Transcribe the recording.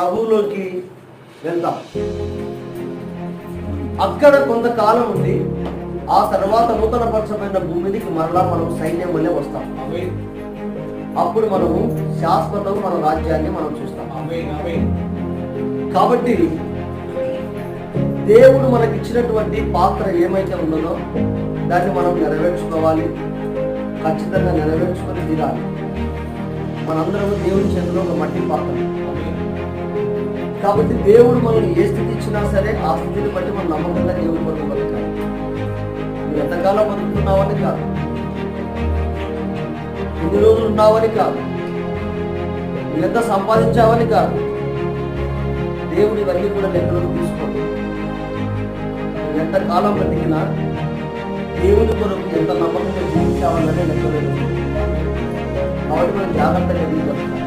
ప్రభువులోకి వెళ్తాం. అక్కడ కొంతకాలం ఉండి ఆ తర్వాత నూతనపరచబడిన భూమికి మరలా మనం సైన్యం వల్లే వస్తాం. అప్పుడు మనము శాశ్వతం మన రాజ్యాన్ని మనం చూస్తాం. కాబట్టి దేవుడు మనకి ఇచ్చినటువంటి పాత్ర ఏమైతే ఉన్నదో దాన్ని మనం నెరవేర్చుకోవాలి. ఖచ్చితంగా నెరవేర్చుకొని తీరాలి. మనందరం దేవుని చేతిలో ఒక మట్టి పాత్ర. కాబట్టి దేవుడు మనల్ని ఏ స్థితి ఇచ్చినా సరే ఆ స్థితిని బట్టి మనం నమ్మకంగా దేవుడి కొరకు బతకాలి. నువ్వు ఎంతకాలం బతుకుతున్నావని కాదు, ఎన్ని రోజులు ఉన్నావని కాదు, నువ్వు ఎంత సంపాదించావని కాదు. దేవుడు ఇవన్నీ కూడా లెక్కలోకి తీసుకోండి. నువ్వు ఎంతకాలం బతికినా దేవుని కొరకు ఎంత నమ్మకంగా జీవించావన్నదే లెక్కలేదు. కాబట్టి మనం జాగ్రత్తగా ఎదిగి బతకాలి.